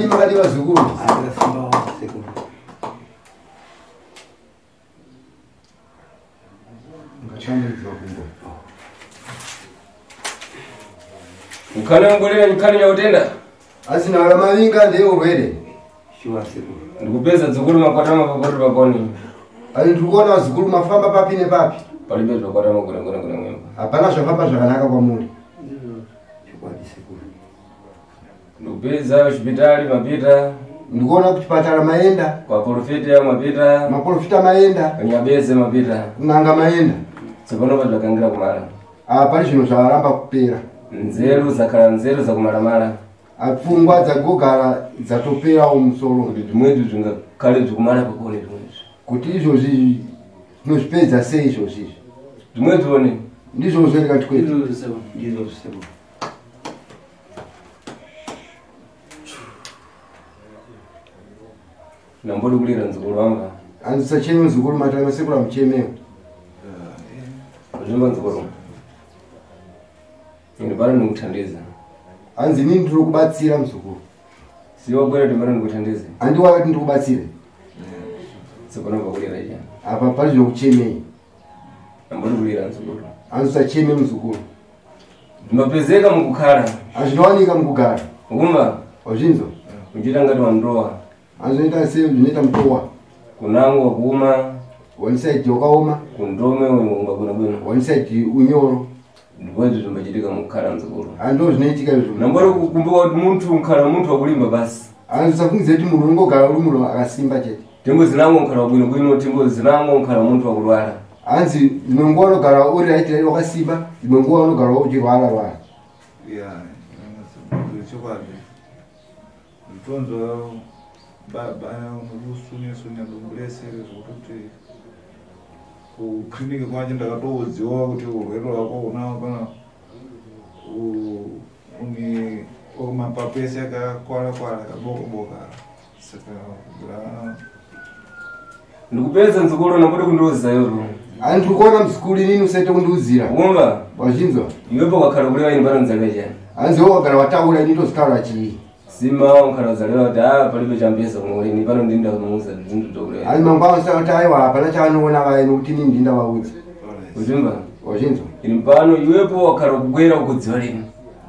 Magadi wazukuru. Ukana ngolera nikani ya utenda? Asina wala mavinga ndio ubwele. Shua siku. Ndikupeza zukuru makwatama papoto pakoni. Ali tukona zukuru mafamba papi ne papi. Palibe tukwatama ngona mwemba. Hapana shafamba shakanaka kwa muli. Shua siku. Ndikupeza hospitali mapita. Ndikuona kuchipatala maenda. Kwa profeti ya mapita. Maprofita maenda. Kanyabeze mapita. Nanga maenda. Tsopano pakangira kumala. Pali chino chawaramba kupera. Nzeru zakala nzeru za kumalamala. Apfungwa dzagogara dzatopera umusoro. Kuti tumwedu tungakale tukumala pakone tumwedu. Kuti izvozvi tinozvipedza sei izvozvi? Tumwedu one. Ndizvo zvoenda tikwedu. Ndizvo sebo. Nambodi kulira nzukuru wanga. Andisachemi nzukuru matama sekula mchemeo. Kuzvimba nzukuru. Ndibara ndikuthandiza. Anzi nini ndiri kubatsira mzukuru? Siwa kwera ndibara ndikuthandiza. Andiwa kuti ndikubatsire. Tsopano pakulira ija. Apa pali zvokuchemei. Nambodi kulira nzukuru. Andisachemi mzukuru. Ndimapezeka mukukhala. Azvinowanika mukugara. Ukumva? Wazvinzo? Uchita ngati wandowa. Azvinoita sei zvinoita mutowa? Kunangwa kuuma. One side wakaoma. Kundome ungagona bwino. One side unyoro. Ndikwetu zimbachitika mukukhala mzukuru. Ando zvinoitika izvo. Nambodi kukumbuka kuti munthu mukhala munthu wakulimba basi. Andisafungize kuti munhu unongogara uri munhu akasimba chete. Tembo zinango mukhala bwino bwino, tembo zinango mukhala munthu wakulwala. Anzi imwe nguwa unogara uri aitira wakasimba, imwe nguwa unogara uchirwara rwara. Chokwadi. Nditonzwa baba unosunya domulesere zvokuti kukliniki kwanje ndakatoudziwa kuti urwere hwako unao kana uni mapapu ese akakwara akaboka saka ndikupedza nzukuru nambodi kundiudzira yoro. Andiri kuona mzukuru inini usaite kundiudzira. Ukumva? Wazvinzwa? Iwepo wakhala kuleva ini pano Dzake chani. Anzi wogara wataura ini tozikhala chii. Sima wakhala uzalewa kuti palibe chambesa kumwe ini pano ndinda kumuudza zinthu zokuleva. Ani mangwana usati kuti aiwa hapana chaanoona vaeni kuti ini ndinda vaudza. Uzimba? Wazvinzwa? Ini pano iwepo wakhala kukwera kudziwa lino.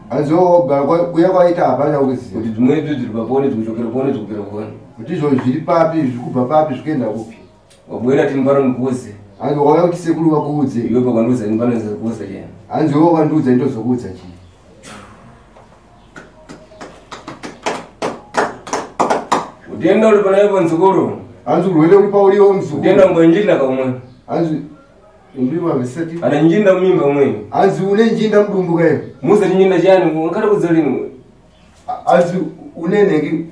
Anzi wogara kuya kwaita hapana kuziva. Kuti tumwedu tiri papone tikuchokera pone tikupera kupona. Kuti izvo zviri papi zvikubva papi zvikuenda kupi. Wabwera tini pano ndikuudze. Anzi wauya kuti sekuru vakuudze. Iwepo kwandiudza ini pano ndikuudza chani. Anzi iwe wakandiudza ndinozokuudza chii. Utenda uli panaipo nzukuru. Anzi urwere uri pauriwo mzukuru. Utenda mbwenjinda kamwe. Anzi ndima visati. Ana njinda mimba umwe. Anzi une njinda mdumbu kayo. Musa njinda chani unkhala kudza lino. Anzi une nengi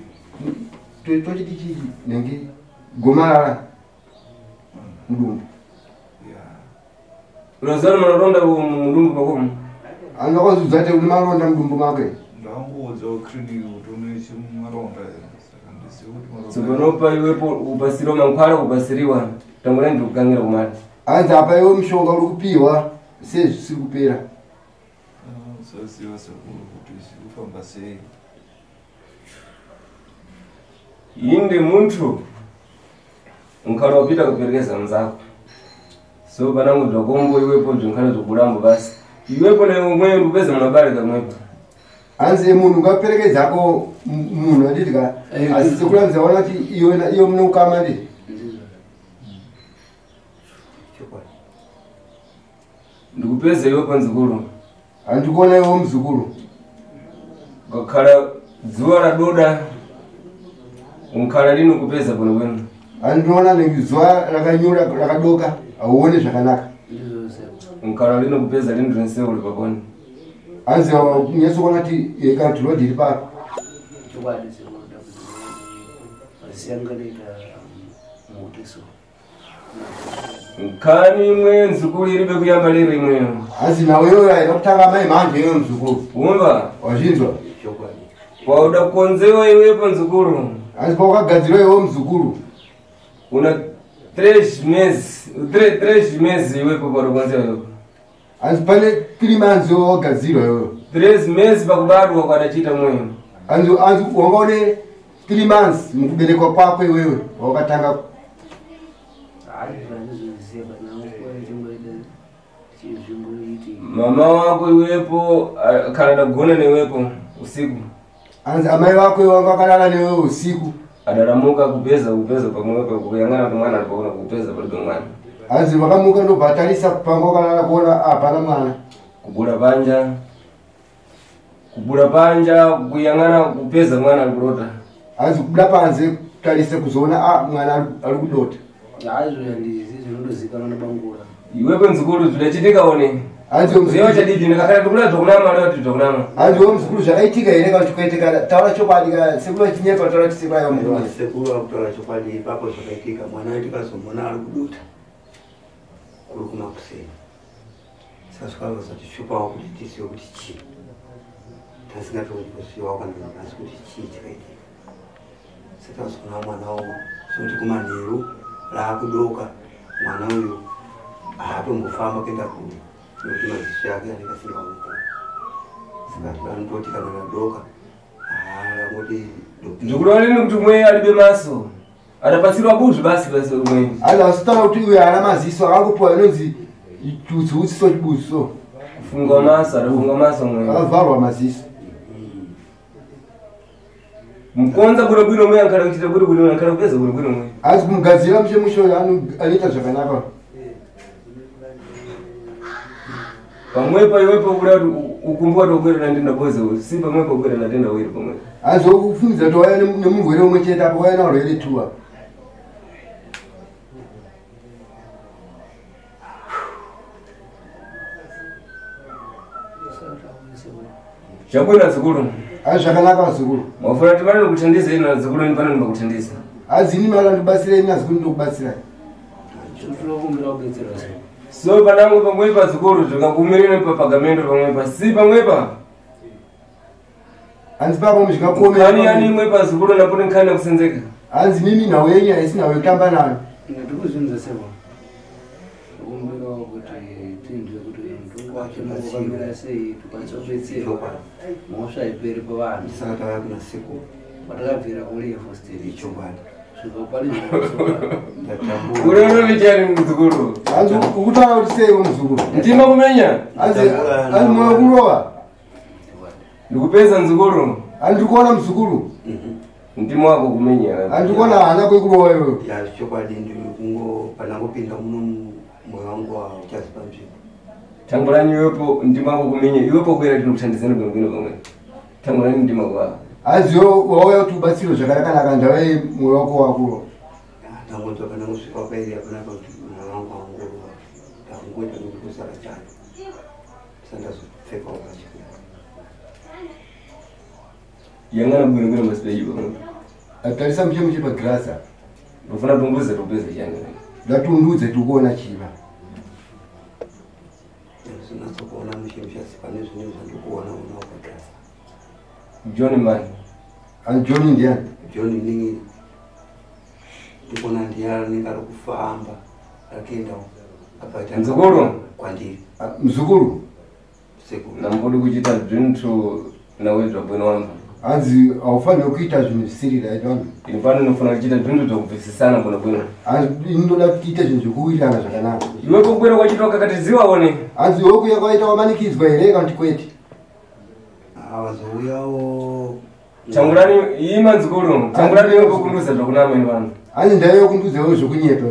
tochiti chii nengi gomarara mdumbu. Unazana manaronda mdumbu pakomu. Anokuzudza kuti une maronda mudumbu make. Ndangoudza clinic kuti une chimaronda saka ndisiwe kuti maronda. Sonopa iwepo upasiro mankwala upasiriwa. Tambula ndikukangira kumati. Anzi apa iwe mushonga uri kupiwa sezvisiri kupera. Sosiwa sekuru kuti sikufamba sei. Inde muntu unkhala upita kuperekeza mzako. So panangu ndokombo iwepo ndinkhala zokulambo basi. Iwepo na umwe upeza mnabale kamwepo. Anzi munhu ngaperekezako munhu anditika asikulanza wana kuti iyo mune ukama ndi. Ndikupeza iwepo nzukulu. Andikuona iwe mzukulu. Ngakhala zuwa la doda unkhala lino kupeza bwino bwino. Andinoona nengizwa rakanyura rakadoka auone zvakanaka. Unkhala lino kupeza lino rinse uli pagoni. Anzi kunyeso kuona kuti yekanti lodi iri pako. Nkani imwe nzukulu iribe kuyamba lero imweyo. Anzi nawe iwe aida kutanga mai manje iwe mzukulu. Umva? Wazvinzwa? Wauda kukonzewa iwepo nzukulu. Anzi pakagadzirwa iwe mzukulu. Una 3 meses iwepo parokonzewa iwepo. Anzi pane 3 months wagadzirwa iwe. 3 meses pakubadwa ukadachita mweyo. Anzi wangaone 3 months mukuberekwa kwako iwewe wakatanga. Mama wako iwepo kanada gona newepo usiku. Anzi amai wako wanga kalala newe usiku. Adaramuka kupeza pamwepo kuyangana kuti mwana alipoona kupeza palibe mwana. Anzi vakamuka ndobhatarisa pango kalala kuona hapana mwana. Kubura panja kuyangana kupeza mwana alikurota. Anzi kubuda panze kutarise kuzoona mwana alikudota. Iwepo nzukulu tudachitika one. Anzi mziyo chadidi ndakakhala tukula tokunama leo tutokunama. Anzi mzukulu zvakaitika here kana chikuitika taura chokwadi kana sekulu chinyepa taura chisikwa yo mukuru. Sekulu akutaura chokwadi papo zvakaitika mwana tikazomona ari kuduta. Kuri kumakuseni. Saka zvakazosa tishupawo kuti tisiwe kuti chii. Tasingatodi kusiwa kana asi kuti chii chakaitika. Saka tazona mwana wawo sokuti kumanheru raakudoka mwana uyu haatombofamba kuenda kure nokuti maziso yake anenge asingamuko. Saka vanototi kana nadoka angoti ndikulowaneni kuti umwe alibe maso adapasirwa buzvi basi umwe. Anzi asitaura kuti uyu haana maziso akangopiwa inonzi chiutsiso chibusiso. Kufunga maso adafunga maso umwe. Akavharwa maziso. Mukonza bwino mwe ankhala kuchita bwino ankhala kupeza bwino mwe. Anzi kumugadzira mushemusho anoita zvakanaka. Pamwepo iwepo kula ukumbuka tobwera ndinda boze si pamwepo bwera ndinda wiri pamwepo. Anzi okufunza to waya nemugwere umwe chete apo waya nawo rele tuwa. Chabwera zikulu. Anzi zvakanaka zikulu. Mwafuna timane kuthandiza ina zikulu ni pane ndikuthandiza. Anzi ni mala ndibasire ina zikulu ndikubatsira. So panangu pamwepa zikulu tikakumirira papagamento pamwepa si pamwepa. Anzi papa muzvikakomera. Kani yani mwepa zikulu napone nkhani kusenzeka. Anzi mimi nawe yenya isina wekamba nayo. ndikuzvinza sebo kumbira kuti tindwe kuti mtungu wacho mukamira sei tukachobetsera moshaiperi pavanhu Saka tava kuna siku. patakabvira kuri yefosteri Ichobana. Urero vichari mzukuru. Anzi ukutaura kuti sei mzukuru. Ndima kumenya. Anzi mwa kurova. Ndikupeza mzukuru. Andikuona mzukuru. Ndima wako kumenya. Andikuona hana kwekurova iwe. ya chokwadi ndikungo panangopinda muno moyo wangu wa chasipambi Tangulani iwepo ndima wako kumenya. Iwepo kwera tinokuthandizana kwengwino kwamwe. Tangulani ndima kwa. Aziyo wauya kuti ubatsiro zvakanaka ndawe moyo wako wakuro. tangonzwa kana kusvika pairi apana kuti mwana wangu angorova takungoita kuti kusara chano sandazopfekawo pachikuru Yangana bwino masipeji kwamwe. Atarisa mche pagrasa. Ndofuna tunguze tupeza chani. Ndatundudze tukuona chiva. sinatsokuona chemshasi pane zvine zvandikuona una ukagasa. John man. And John Indian. John ningi ndikona ndiyara ningari kufamba akaenda apaita Mzukuru kwandiri. Mzukuru Sekuru. Nambodi kuchita zvintu nawe zvabwino wamba. Anzi aufanira kuita zvinhu zvisirira idona. Inopano nofuna kuchita zvintu zvokubvisisana bwino. Inoda kuita zvinhu zvokuwirirana zvakanaka. Iwe kukwira kwachitoka kati ziwaone. Anzi wokuya kwaita wamanikidzwa here kana kuti kwete? Avazouyawo Tangurani ima Mzukuru. Tangurani iwe kukunduza zvokunama ine vanhu. Anzi ndaiwe kundudzawo zvokunyepa.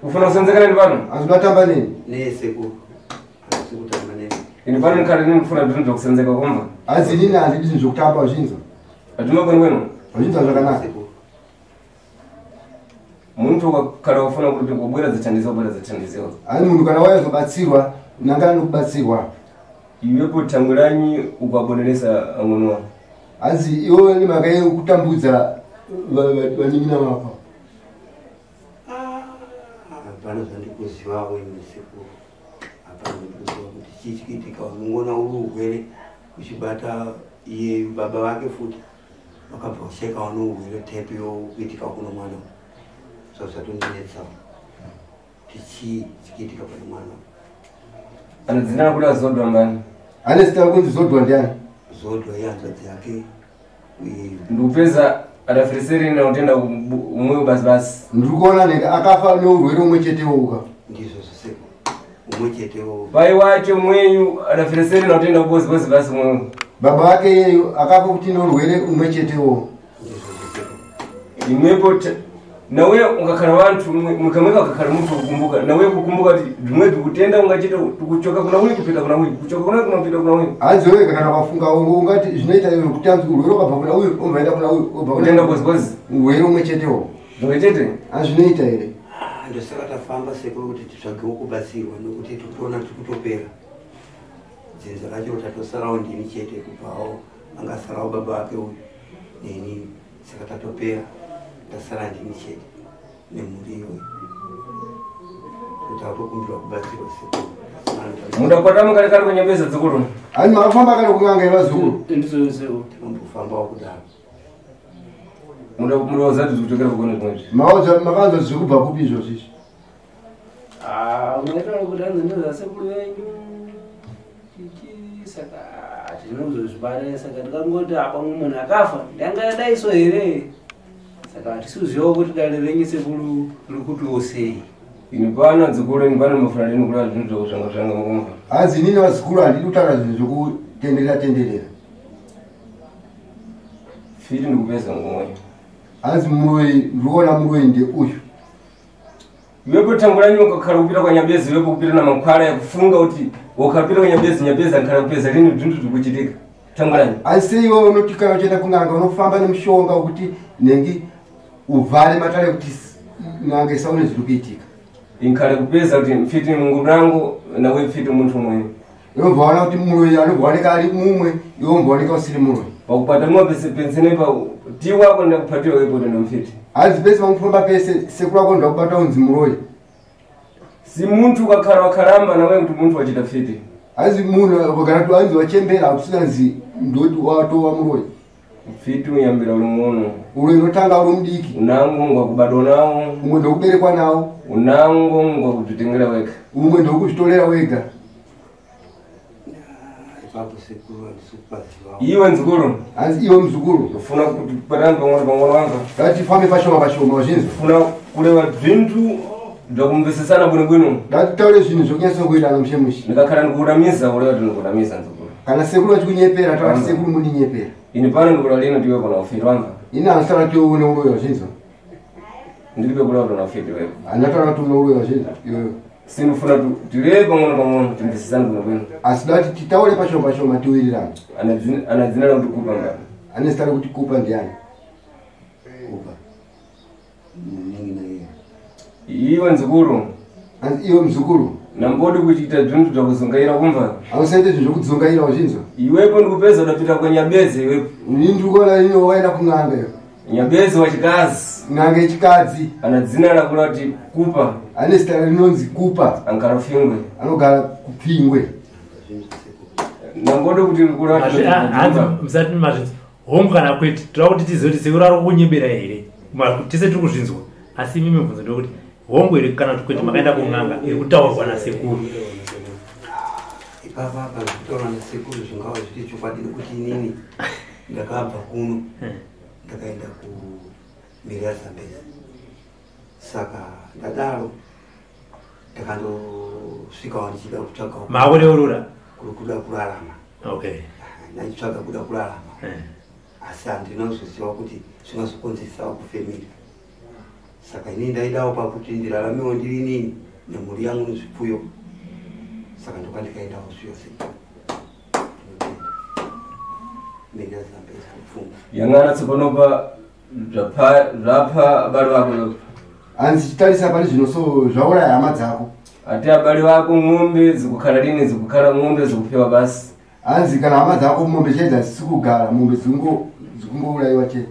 Ufuna kusenzekana ine vanhu? Anzi unatamba neni? nesekuru. Asi kutamba neni. Inopano nkari ndinofuna zvintu zvokusenzeka kumva. Anzi nini handidi zvinhu zvokutamba wazvinzwa. Atinogoni wenu? Wazvinzwa zvakanaka. Muntu wakara ufuna kuti kubwera dzichandiziwa bwera dzichandiziwa. Ani munhu kana waya zobatsirwa nangana nokubatsirwa. Iwepo tanguranyi ukabonelesa amwenwa. Anzi iwe ni mhaka yekutambudza vaningina vapa. Hapana zvandikuzivawo ine sekuru. Hapana zvandikuziva kuti chii chikuitika. Unongona uri urwere uchibata iye baba vake futi vakabva kucheka wano urwere tepi yokuitika kuno mwana. Zvazvatondinetsawo kuti chii chikiitika pane mwana. Anadzina kuda Zodwa mbani. Ane zita kunzi Zodwa ndiani? Zodwa ihanzvadzi yake ndikupedza adafirisiri na utenda umwe basi. Ndikuona neka akafa neurwere umwe chetewo uka. Ndizvo zvose umwe chetewo. Pai wacho mwenyu adafirisiri na utenda basi umwe. Baba wake yeyo akafa kuti neurwere umwe chetewo. Ndizvo zvose. Imwepo nawe ungakhala vantu mukamweka ukakhala muntu kukumbuka nawe kukumbuka kuti zvimwe kutenda ungachita kuchoka kuna uyu kupita kuna uyu kuchoka kuna kupita kuna uyu. Azowe kana wafunga ungati zvinoita iwe kuti anzi urwere ukabva kuna uyu umvaenda kuna uyu ubva kutenda basi urwere umwe chetewo. Zvinoitete? Azvinoita here. Ndosaka tafamba sekuru kuti titsvagewo kubatsirwa nokuti tikutoona tikutopera. Dzinza racho tatosarawo ndini chete kubvawo angasarawo baba vake uyu neni saka tatopera. Tasara ndini chete nemhuri iyoyo kuti akukumbirwa kubatsirwa sekuru. Mudakwata mukarekari kunyambeza dzukuru. Ani makafamba kana kunganga yevazukuru? Ndizvo tinambofambawo kudaro. Mudauzati zvikuchokera kugone zvimwe. Makanzwa zvirikubva kupi izvozvo izvi? Unaitaura kuti hanzi ndozvasekuru venyu saka tinozozvibare saka ndikangoti apa munhu akafa ndangadaiso here saka hatisuzivawo kuti dare renyu sekuru rikutiwo sei. Inipano dzukuru inipano mafuna lini kula zvinhu zvokushanga mukumva. Hanzi nini vazukuru handidi kutaura zvinhu zvokutenderera. Fiti ndikupedza ngomwe. Hanzi muroi ndikuona muroi ndeuyu. Iwepo tanguranyi ukakhala kupita kwa Nyambezi iwepo kupita na makwara ya kufunga kuti ukapita kwa Nyambezi ankhala kupedza lini zvintu zvikuchitika. Tanguranyi. Asi iwe unoti kana uchienda kunganga unofamba nemushonga wekuti nengi uvhare matare kuti nganga isaone zviri kuitika. Inkhale kupedza kuti mfiti mungu nangu nawe mfiti muntu mwe. Iwe mvaona kuti muroi anobvaoneka ari mumwe iwe mvaoneka usiri muroi. Pakupata mwa pensene pa tiwa kwenda kupatiwa iwepo ndo mfiti. Hanzi pese pamufamba pese sekuru wako ndakubata unzi muroi. Si muntu ukakhala wakaramba nawe kuti muntu wachita fiti. Hanzi munhu wakati hanzi wachembera akusinganzi ndoti watova muroi. Fiti uyambira uri muno. Uroi unotanga uri mudiki. Unango ngwakubadwa nawo. Umwe ndokuberekwa nawo. Unango ngwakuzvitengera wega. Umwe ndokuzvitorera wega. Iwe nzukuru. Hanzi iwe mzukuru. Ufuna kuti parambe pang'ono wanga. Ngatifambe pashoma wazvinzwa. Ufuna kureva zvintu zvakumvisisana bwino. Ngatitaure zvinhu zvokunyatsa kuitana mushemushi. Ndikakhala ndikuramiza ureva kuti ndikuramiza nzukuru. Kana sekuru vachikunyepera taura sekuru mundinyepera. Ini pano ndikula lino ndiwe pana ufiti wanga. Ini handitaura kuti une uroi wazvinzwa. Ndiripe kula kuti una ufiti wewe. Handataura kuti une uroi wazvinzwa iwewe. Sinofuna tireve pang'ono timvisisane bwino. Asi dati titaure pashoma tiwirirane. Anadzina kuti kupa ngani. Ane zita rekuti kupa ndiani? Kupa. Ningi na iye. Iwe nzukuru. Hanzi iwe mzukuru. Nambodi kuchita zvintu zvakuzungaira kumva. Hausaite zvinhu zvokuzungaira wazvinzwa. Iwepo ndikupedza udapita kwa Nyambezi iwepo. Ini ndikuona ino waenda kung'anga iyo. Nyambezi wachikazi. Ng'anga yechikadzi. Anadzina rakula kuti kupa. Ane zita rinonzi kupa. Ankara Fingwe. Anogara kuPfingwe. Nangoda kuti kurati msati mazvinzi home kana kwete tira kuti tizoti sekuraro kunyebera here tise tiri kuzvinzwa asi mimi mubvunzo ndokuti hongu iri kana kwete makaenda kung'anga iri kutaurwa nasekuru ipapa kutaurwa nasekuru zvingava zviti chokwadi kuti inini ndakabva kuno ndakaenda kumhiri yaZambezi saka ndadaro ndakandosvikawo ndichida kutsvaga maakureurura kuda kurarama. Okay. Ndachitsvaga kuda kurarama. Asi handinozoziva kuti zvingazokonzeresawo kufemiri. Saka inini ndaidawo pakuti ndiraramewo ndiri nini nemhuri yangu nezvipfuyo. Saka ndokandikaendawo zvose. Mhiri yaZambezi kupfuma. Yangana tsopanopa zvapa abale vako. Hanzi chitarisa pane zvinoso zvauraya hama dzako. Ati abale vako ng'ombe zikukhala lini zikukhala ng'ombe zikupewa basi. Hanzi kana hama dzako mombe chedza zisikugara mombe zikungourayiwa chete.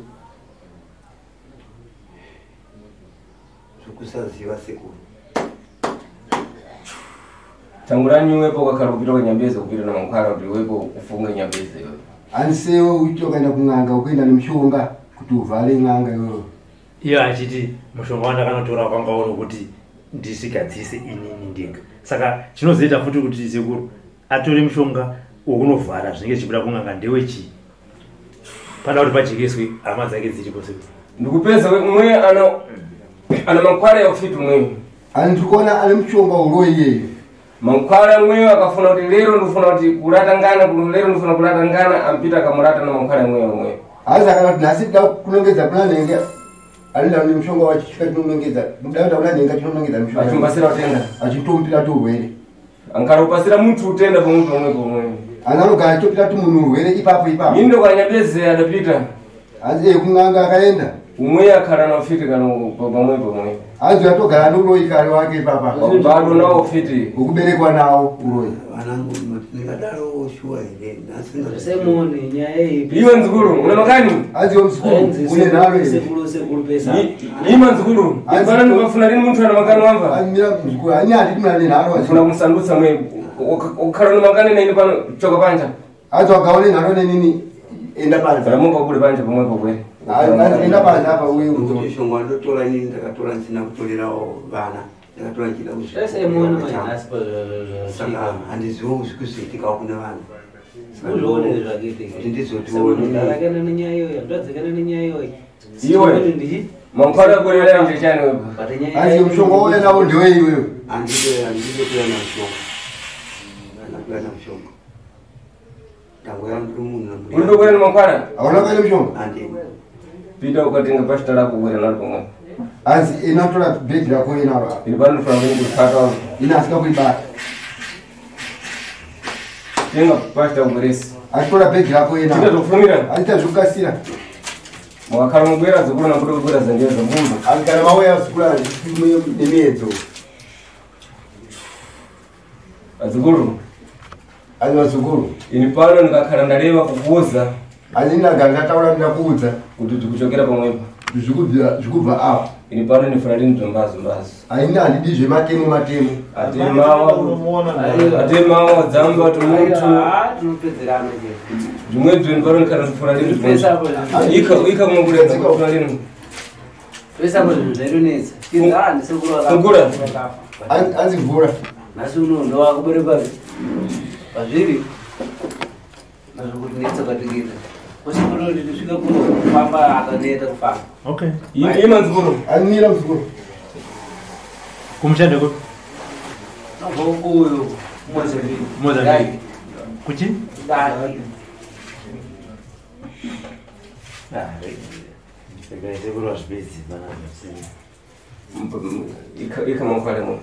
Zvokusaziva sekuru. Tangurani wepo ukakhala kupita kwenyambezi kupita namankhwala kuti wepo ufunge nyambezi iyoyo. Hanzi sewe uite ukaenda kung'anga ukuenda nemishonga kuti uvhare ng'anga iyoyo. Iyo achiti mushonga wandakanotora kwangaona kuti ndisigadzise inini ndega saka chinozoita futi kuti sekuru atore mushonga wokunovhara zvinenge zvichibira kung'anga ndewechi pada kuti pajekeswe hama dzake dziripo sekuru ndikupedza umwe ana mankhwala yaufiti umweni andikuona ane mushonga uroyi iyeyo mankhwala mweyo akafuna kuti lero ndifuna kuti kuratangana kuti lero ndifuna kuratangana ampita akamurata na mankhwala mweyo hazi akana kuti nhasi tida kunongedza kunanenge alenda ni mushonga wachika tinongedza mudaenda unanenga tinongedza mushonga achimbasira utenda achitompira tu urwere angaropasira muntu utenda pamuntu pomwe anarogara topira tu munhu urwere ipapo ini ndokanyabeze adapita hanzi kung'anga akaenda umwe akhala na ufiti kano pamwe hanzi atogara nouroyi kare wake ipapa bado nawo ufiti ukuberekwa nawo uroyi vanangu ndingadaro shuwa here semone nyaya iwe nzukuru una makani hanzi msukuru une nalo sekuru pesa ima nzukuru ibana ndibafuna lini muntu ana makani wamva amira mzukuru anyati tunane nalo afuna kumsandutsa mwe ukhala na makani nini pano choka panja hanzi wagaone nalo nini enda panza ramunga kule panja pomwe pomwe enda panza apa uye mushonga ndotora inini ndakatora ndisina kutolerawo vana ndakatora nchida semone mainasi saka handiziwo zvikuzoitikawo kune vanhu uzvione zvakaitika kuti ndizotione ndarakana nenyaya iyoyo ndadzakana nenyaya iyoyo iwe mankhwala kulela nje chani wepo hanzi mushonga wole nawo ndiwe iweyo andidekuya na mushonga nakuya na mushonga tango ya mndu munhu undokwera na mankhwala aona kale mushonga andini pita ukatenga pashita lako kwera nalo pomwe hanzi inatora bhegi rako inaro ili pano ndifuna kutata inasika kuibata tenga pashita ukweresi atora bhegi rako tita inaro tofumira aita zvokukasira mwakhala mubwera zikulu nakuti kubwera zanjira zambumba azikana mauya zikula nemiedzo azikulu azivazukuru ini pano ndikakhala ndaleva kukuuza azindagara ndataura ndakuudza kuti tikuchokera pamwepo zvikubva apa ini pano ndifuna lini tombazo aini handidi zvematemu atemawa dzamba tomuntu tinopedzerana zvimwe bzeni pano ndikana ndifuna lini ika kumwe kufuna lini pesapo zvinhu zvaitonetsa fungura anzi mvura nhasi uno ndowakuberekwa pazviri nazvokutinetsa kwatingita kwasipototi tisvika kuno kufamba akaneta kufamba okay ima nzukuru animira mzukuru kumushande ko nobva uyo Mozambique kuchi sekuru wazvipedzi ika mankhwala mwe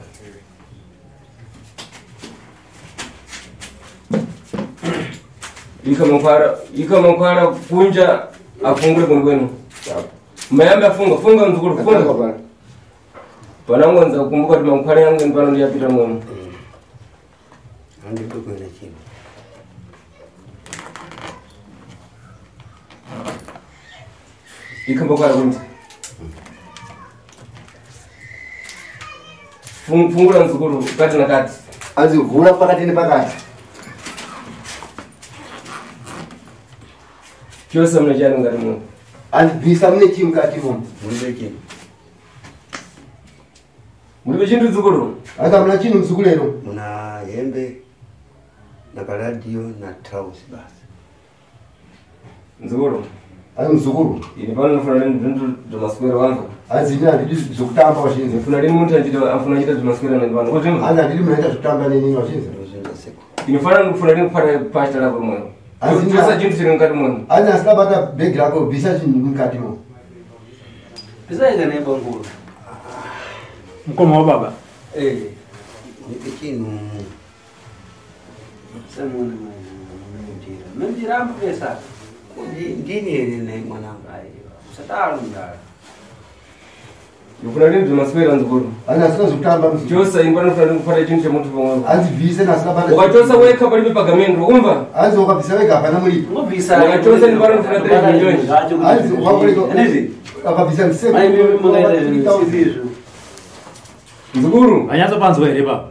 ika mankhwala kunja afungule kwenu mayambe funga nzukuru funga panangonza kukumbuka kuti mankhwala yangu pano ndiyapita mwemu handitokwena chino ika mankhwala kunja fungula nzukuru kati na kati anzi vhura pakati nepakati chose mnachana ngati munhu andibvisa mune chii mukati momo mulibe chintu dzukulu anga muna chinhu mdzukulu lero muna hembe nakaradio na trousi basi dzukulu ari mdzukulu ini pano nofuna ndintu zvamaswera vangu azini handidi zvokutamba wazvinzi nifuna lini muntu afuna achita zvamaswera vanhu kozvimba anga handidi munoita zvokutamba nenini wazvinzi inofana ndikufuna lini kupata pasta rako mweyo chose chintu chiri mukati mweyo ani asingabata bhegi rako bvisa chinhu mukati mo bisaika nebanguru mukoma wababa nipe chinhu semuni mendira ampesa ndini here naye mwanangu satalundara ndikufuna lini zvamaswera nzukuru ani asina zvokutamba chose ini panofuna lini kupata chintu chemuntu pamweyo andibvise nasingabata ukachosa weka palibe pagamendro umva anzi ukabvisa wega hapana muripo ukachosa ini panofuna 3 million anzi ukabvisa nzukuru anyatsopanzwa here baba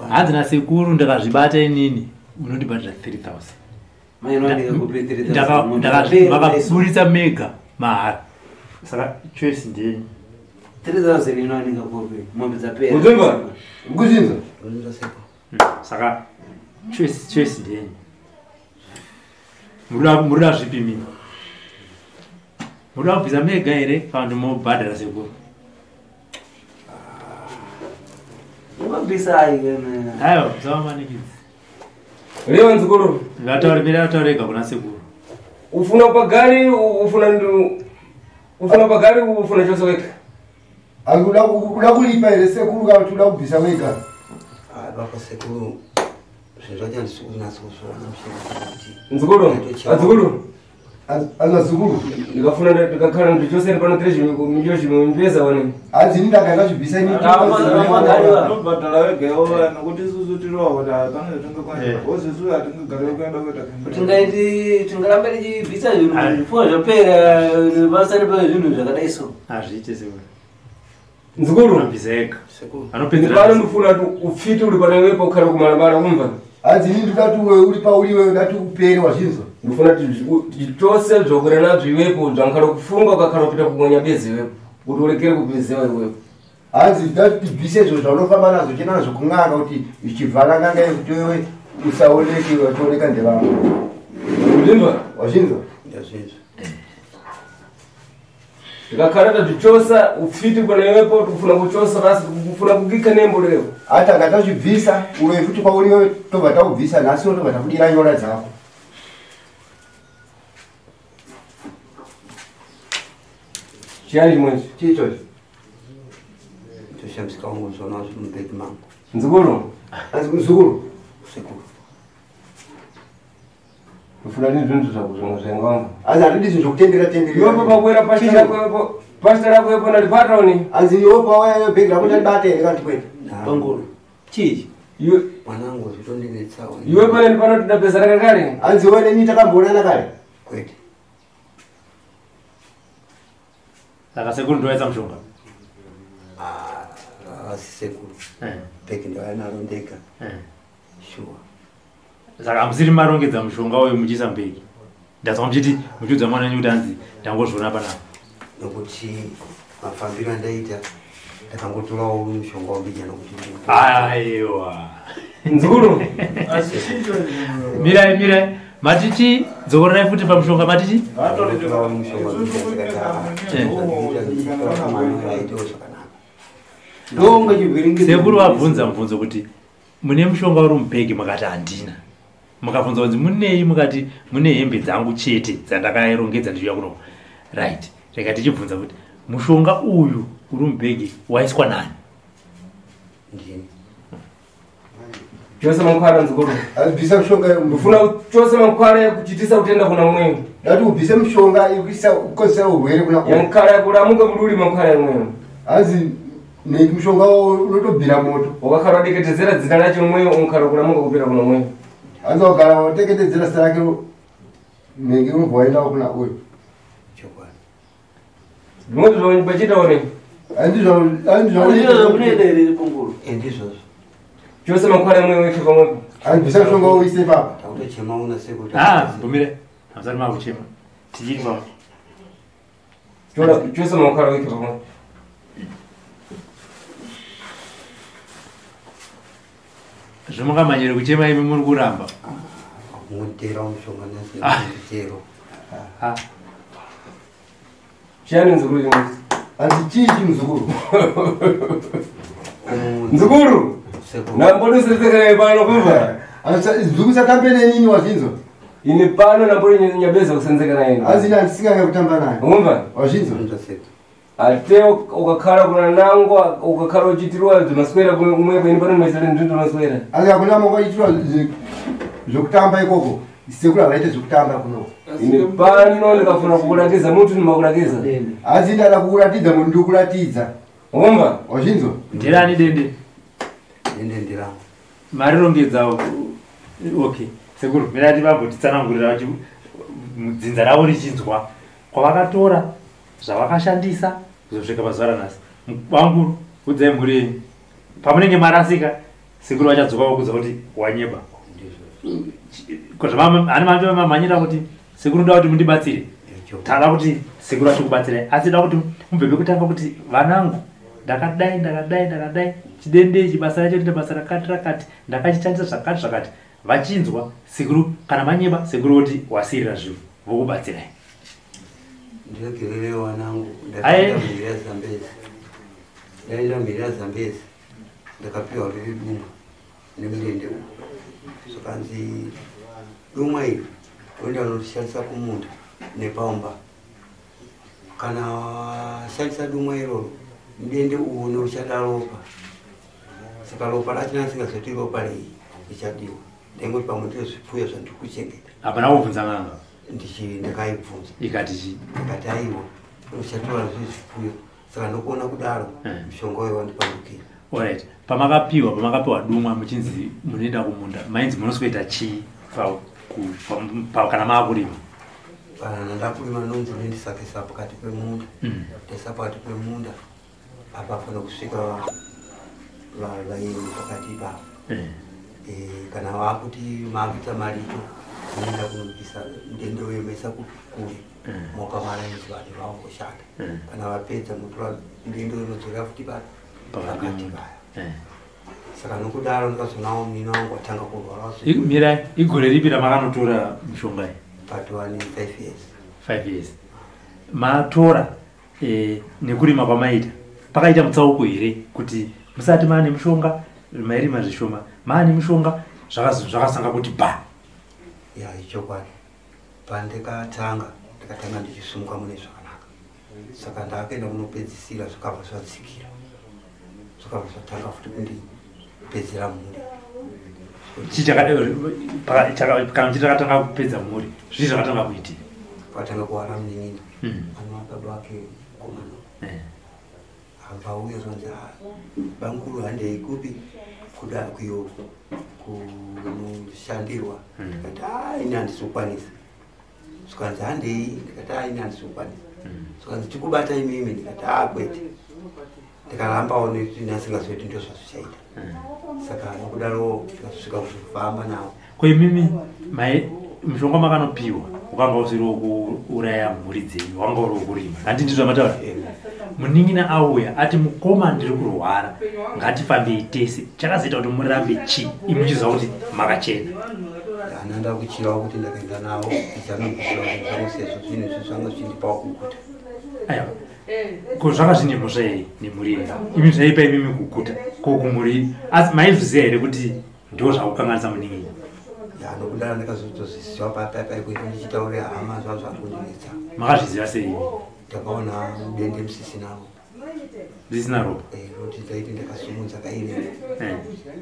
hanzi nasekuru ndakazvibata inini unondibatira 3000 makaburitsa mega mahara saka choice ndenyu 3000 inowanika kope mombe dzapera uzimba kuzinza saka choice ndenyu murida zvipi mini murida kubvisa mega here kana kuti mobhadhara sekuru ungabvisai kana aiwa musavamanikidzi reva nzukuru ngataurega kuna sekuru ufuna pagari ufuna pagari ufuna chose weka akuda kulipa here sekuru kana kuti uda kubvisa wega baba sekuru zvinhu zvacho handisi kunatsa kuzviona nzukuru adzukuru azazukuru ndikafuna ndikakhala ndi chose pano 3 milioni zvimwembeza wani adzini ndakaenda zvibvisa inobhadhara wegayo nokuti isusu tiriwakuda pane zvatingakwanisa osisu hatingagari kuenda kuita tingaramba tichibvisa zvinhu zvifuwa zvapera vasari pa zvinhu zvakadaiso hazviite sekuru nzukuru abviseka pano ndifuna kuti ufite uri panewepo ukhale kumalabala umva adzini ndikati uri pauliwe ngati upere wazvinzwa ndifuna tichose zvokwera nazvo iwepo zvankhala kufunga ukakhala kupita kumwanya bezi iwepo kuti urekere kubvezewa iwepo hanzi tibvise izvo zvaunofamba nazvo chienda nazvo kung'anga kuti ichivhara nganga yekuti wewe usaoneke watooneka ndevamwe uzimba wazvinzwa ndazvinzwa tikakhala tazvichosa ufiti pana iwepo tikufuna kuchosa basi kufuna kugika nembo leo ati angatazvibvisa uve futi kwauriwe tobva taubvisa nhasi tobva takudira nyora dzako chiani chimwechi chiichocho toshambisika wangu zvona zviri mubhegi mangu nzukuru hanzi muzukuru sekuru ufuna nini zvintu zvako zvimwe zvengwanga hanzi handidi zvinhu zvokutendera tendera iwepo pakwera pasta rako yepo nalipataoni hanzi iwe pawaya bhegi rako ndalibata here kanti kwete panguru chii mwanangu zvitondinetsawo iwe paneni panotida bheza rakakare hanzi iwe neni takamboonana kare kwete saka sekuru ndowaisa mushonga asi sekuru bhegi ndavanaro ndega shuwa saka hamusiri marongedza mushonga uyu muchiisa mbeki ndazwa muchiti muchiudza mwana wenyu kuti hanzi ndangozviona panapa nokuti mafambiro andaita ndakangotorawo mushonga wambija nokuti aiwa nzukuru mirai matichi dzokorerai futi pamushonga matichi sekuru wabvunza mubvunzo kuti mune mushonga uri mubhegi makati handina mukabvunza kuti munei mukati mune hembe dzangu chete dzandakairongedza ndichiuya kuno right rega tichibvunza kuti mushonga uyu uri mubhegi waiswa nani chose mankwara nzukuru bvisa mushonga ufuna chose mankwara kuchitisa kutenda kuna mweyo dati ubvise mushonga ukozisa urwere kuna yankhala yakulamuka kuti uli mankwara yamweyo hanzi mushonga unotobvira moto ukakhala wadeketedzera dzina lacho mweyo unkhala kulamuka kupira kuna mweyo hanzi wakagara wateketedzera zita rake nenge unobva waendawo kuna uyu zvimwe zvachitaone ndizvozvo chose mankwara yamweyo weshe pamwepo handibvisa mushonga uise papa tautochemauna sekuti bvumire hamusati makuchema tichirwa chose munokhala wiki pamwe zvomungamanyire kuchema imi muri kuramba mutera umushonga nasitero chiyani nzukuru chimwe Azichichi mzukuru. nzukuru nambodusezekana pano kumva Zukuru sakambene nini wazinzo? ini pano nambodi nyabeza kusenzekana ino Azina ndisikanga kutamba naye. umva Wazinzo. ate ukakhala kuna nangwa ukakhala uchitirwa zimaswera kumwepo ini pano maizale ndindu maswera Azika kuna mongo ichirwa zokutamba ikoko. Isekula vaite zokutamba kuno. ini pano ndikafuna kukulatiza munthu ndimakulatiza Azina la kukulatiza mundu ndikukulatiza. umva Wazinzo. ndirani dende ndendera marirongedza okay sekuru mirati vambotitsanangurira vachi dzinza ravo richinzwa kwavakatora zvavakashandisa kuzosvika pazuva ranhasi vanguru udzai mhuri yenyu pamunenge marasika sekuru vachadzokawo kudza kuti wanyeba hani mandiva mamhanyira kuti sekuru ndoda kuti mundibatsire tada kuti sekuru achikubatsirai asi da kuti mubve pekutanga kuti vanangu ndakadai chidende chibasa racho rita basa rakati ndakachishandisa zvakati vachinzwa sekuru kana manyeba sekuru voti wasirira zvinhu vokubatsirai ndiregerere wanangu ndakaenda mbiri yazambezi ndakapiwa riri dumwa nemurende zvakanzi dumwa iri oenda unorishandisa kumunda nepaumba kana shandisa dumwa iroro mudende uwo norushanda ropa saka ropa rachinasingazoti ropa rei richadiwa ndengoti pamwe ndezvipfuyo zvandiri kuchengeta hapana kubvunza n'anga ndakaibvunza ikati ikati aiwa unoshatora zvezvipfuyo saka ndokuona kudaro mushonga uyo wandipandukira alright pamakapiwa dumwa muchinzi munoenda kumunda mainzi munosweta chii kana maakurima kana ndakurima nonzi nendisakisa pakati pemunda ndaisa pakati pemunda apa fana kusvika vaini pakati ipapo kana vakuti makuita marito unoenda kunobvisa ndende uyomaisa kure mokamarainzi vati vaongoshanda kana vapedza motora ndende unodzorera futi pakati paya saka nokudaro ndikazonawo munino wangu watanga kurwara mirai igore ripi ramakanotora mishonga iyi patwani 5 years 5 years matora nekurima kwamaita pakaita mutsauko here kuti musati maane mishonga mairima zvishoma maane mishonga zvakasanga kuti ba ya ichokwadi pandikatanga ndichisumuka mune zvakanaka saka ndakaenda kunopedzisira zvikabva zvadzikira zvikabva zvatanga futi kundipedzera mhuri kana chitakatanga kupedza mhuri zvii zvakatanga kuitika kwatanga kuwara munin'ina anomakaba ake komana abvauya zvanzi banguru handei kupi kuda kuyo kunoshandirwa ndikati ini handizokwanisa zvikanzi handei ndikati ini handizokwanisa zvikanzi tikubata imimi ndikati kwete ndikarambawo netinasingazoti ndo zvazvichaita saka nokudaro tikasvika kuzofamba nawo koimimi mishonga makanopiwa ukanga usiri wokuuraya mhuri dzenyu wanga uri wokurima handi ndizvo mataura munin'ina auya ati mukoma ndiri kurwara ngatifambei tese chakazoita kuti murambe chii imuchiziva kuti makachena ananda kuchirawo kuti ndakaenda nawo ichanogusiraosezvo zvinhu izvi zvanga zvichindipawo kuguta aiwa ko zvanga zvine mhosva here nemhuri yenyu imi zvaipa imimi kuguta kokumhuri asi maizviziva here kuti ndo zvakukanganisa munin'ina nokudaro ndikazotozviziva papaipai kuita ndichitaurira hama zvavo zvakundinetsa makazviziva sei ndakaona dende musisi navo zvisina ropa roti taiti ndakasumudza kaine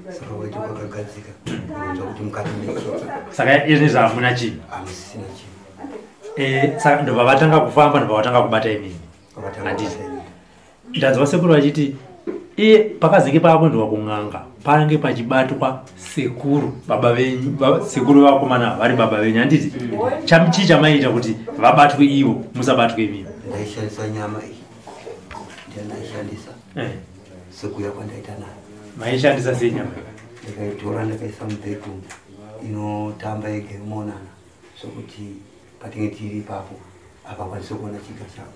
saka waiti kwakagadzika unonzwa kuti mukati saka izvi zvamuna chinhu hamusisina chinhu saka ndobva vatanga kufamba ndobva vatanga kubata imini handiti ndanzwa sekuru vachiti iye pakazenge pakakwendwa kun'anga panenge pachibatwa sekuru baba venyu sekuru vakomana vari baba venyu handiti chii chamaita kuti vabatwe ivo musabatwe imini ndaishandisa nyama iyi ndianaishandisa sekuya kwandaita nayo maishandisa sei nyama ndikaitora ndikaisa mubhedroom inotamba yege monana sokuti patinge tiri ipapo akakwanisa kuona chiga chako.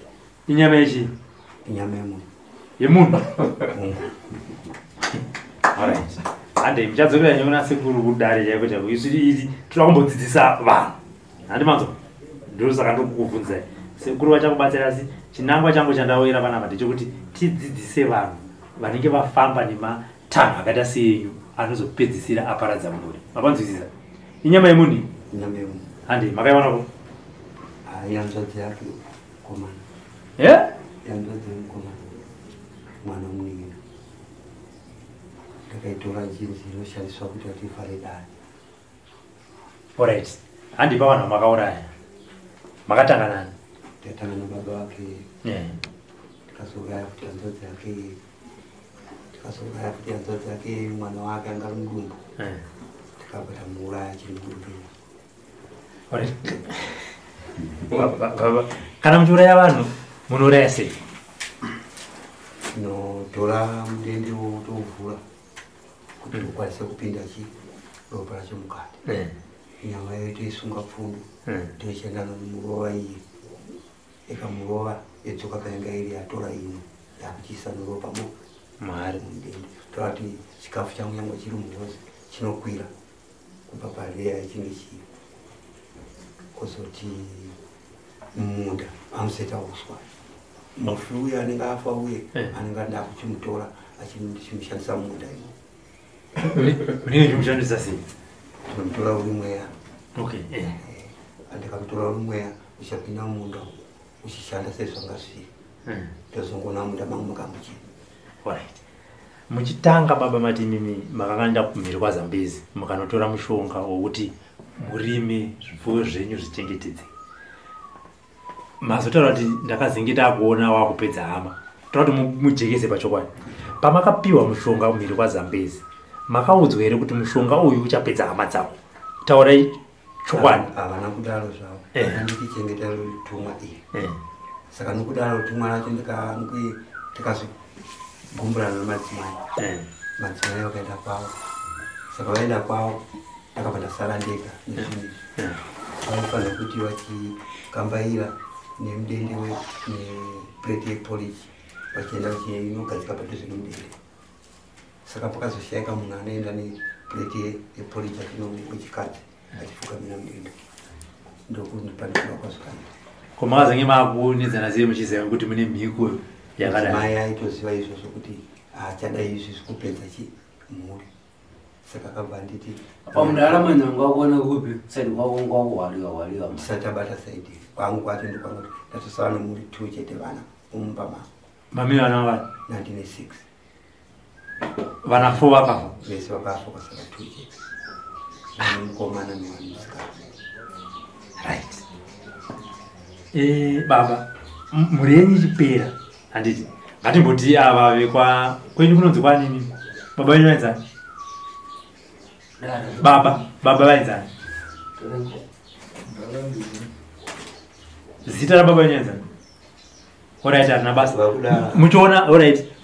Inyama yechi? Inyama yemunhu. Yemunhu? Alright. Ande mchadzokera nyona sekuru kudare chaiko chaiko. Izi turakumbodzidzisa vanhu. Handi manzo. Ndiro saka ndokukubvunza. Sekuru vachakubatsira asi chinangwa changu chandawira panapa ndechekuti tidzidzise vanhu vanenge vafamba nematanho akaita seyenyu anozopedzisira aparadza mhuri. Mapanzwisisa. Inyama yemunhu? Inyama yemunhu. Ande makaiwanako? Yanzvadzi yake komana. Yanzvadzi mukomana. Mwana munin'ina. Ndakaitora njinji inoshandiswa kuti vatifare dare. Alright. Handipa vanhu makauraya. Makatanga nani? Tatanga nababa wake. Tikazouraya kuti yanzvadzi yake. Tikazouraya kuti yanzvadzi yake mwana wake anga ari mudumbu. Tikabva tamuuraya achiri mudumbu. Alright. Kana muchiuraya vanhu munouraya sei? Tinotora mudende wotovhura kuti ukwanise kupinda ropa racho mukati. Nyama yayo toisunga pfundu toichenda nomurova iye. Ikamurova yodzoka painga iri yatora imwe yakuchiisa neropa mumari mudende. Torati chikafu changu nyangwe chiri muhosi chinokwira kubva pareya ichinge chiri. Kozoti munda amuseta uswa. Mufi uye anenge afa uye anenge anda kuchimutora achimushandisa munda imo. Munenge chimushandisa sei? Tinomutora uri mweya. Okay. Andikamutora uri mweya uchapinda munda uchishanda sezvanga zviri. Tozongona munda mangu makamuchira. Alright. Muchitanga baba mati mimi makakanda kumhiri kwaZambezi mukanotora mushonga wokuti murime zvipfuwo zvenyu zvichengetedze. Mazotaura kuti ndakazingita kuona wakupedza hama. Toda kuti mujekese pachokwadi. Pamakapiwa mushonga kumhiri kwaZambezi makaudzwa here kuti mushonga uyu uchapedza hama dzako? Taurai chokwadi. Havana kudaro zvavo. Ndichengetera rutumwa iyi. Saka nokudaro rutumwa racho ndikazogumburana namadzimai. Madzimai vakaenda kwavo. Saka vaenda kwavo ndakabva ndasara ndega nezvinhu. Vanofanira kuti vachikambaira nemudende neplate yepolish vachienda inogadzika padhuze nomudende. Saka pakazoshayika munhu anoenda neplate yepolish wechikadzi achifukamira mudende. Ndokuti panikuda kwazvakanaka. Komakazange makuudzana sei muchiziva kuti mune mhiko yakadai? Mai aitoziva izvozvo kuti achada izvi zvekupedza mhuri. Saka akabva anditi pamundara nyanga kuona kupi saidi kwako ngwakuwaliwa ndisati abata saidi kwangu kwacho ndikwangu ndatosava nemhuri 2 chete vana umumba mama. Mami vana vani? 1906. Vana 4 vakafa? Vese vakafa kwasaka 2 chete. Mukomana nemusikana. Right. Baba, mhuri yenyu ichipera handiti ngatimboti ava vekwa kwenyu kunonzi kwanini? Baba venyu vainzani? Baba vainzani? Zita rababa venyu vainzani? Alright, harina basa.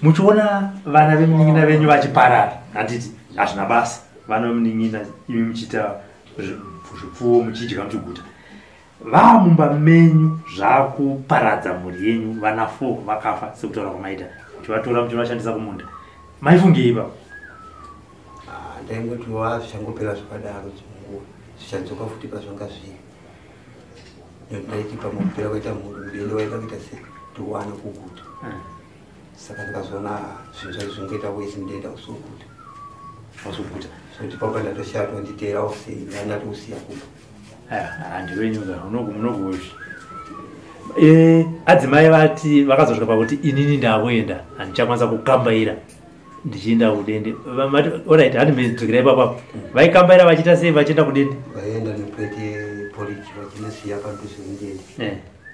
Muchiona vana vemunin'ina venyu vachiparara handiti hazvina basa. Vana vemunin'ina imi muchiita zvipfuwo muchidya muchiguta. Vamumba menyu zvakuparadza mhuri yenyu vana 4 vakafa sekutaura kwamaita chivatora muchivashandisa kumunda. Maifungei ipapo? Ndaingoti zvichangopera zvakadaro dzimwe zvichandzoka futi pazvanga zviri. Ndaiti pamupera kuita mhuri mudende waida kuita sekuwana kuguta. Saka ndikazoona zvinhu zvaizongoita wese ndenda usoguta. Usoguta. Soti papa ndatoshatwa nditeera usei ndanatousiya kuba. Handiwenyuka unoguzvi. Adzimai vati vakazosvika pakuti inini ndakuenda handichakwanisa kukambaira ndichienda kudende. Alright, handimedzokerai papapo. Vaikambaira vachiita sei vachienda kudende? Vaienda neplate yepolish vachinosiya padhuze nemudende.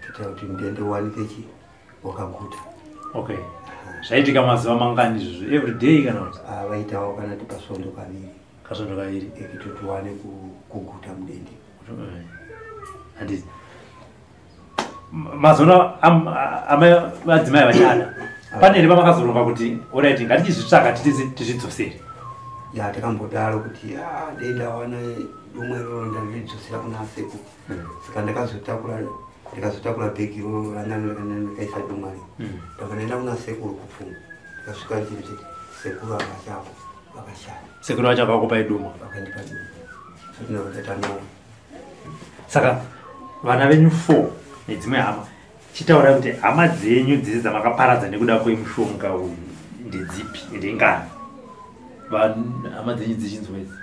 Kuitira kuti mudende uwanike wakaguta. Okay. Zvaitika mazuva mangani izvozvo? Everyday kana kuti? Vaitawo kana tipasvondo kaviri. Kasvondo kaviri? Kuti tuwane kuguta mudende. Handiti mazona madzimai vachada pane here pamakazoronga kuti alright ngatichizvitsvaka tizvidzosere? Takambodaro kuti denda wana rumwe roronda ndiridzosera kuna seku. Saka ndakazotakura ndikazotakura bhegi ro randanikaisa dumari ndakanaenda kuna sekuru kupfunga ndikasvika ndiri sekuru akachapo vakashaya sekuru vacho vakakupa iduma vakandipa duma sotinavataita nawo saka vana venyu 4 nedzimwe hama chitaura kuti hama dzenyu dzese dzamakaparadza nekuda kwemushonga uyu ndedzipi ndengani hama dzenyu dzichinzwa idzi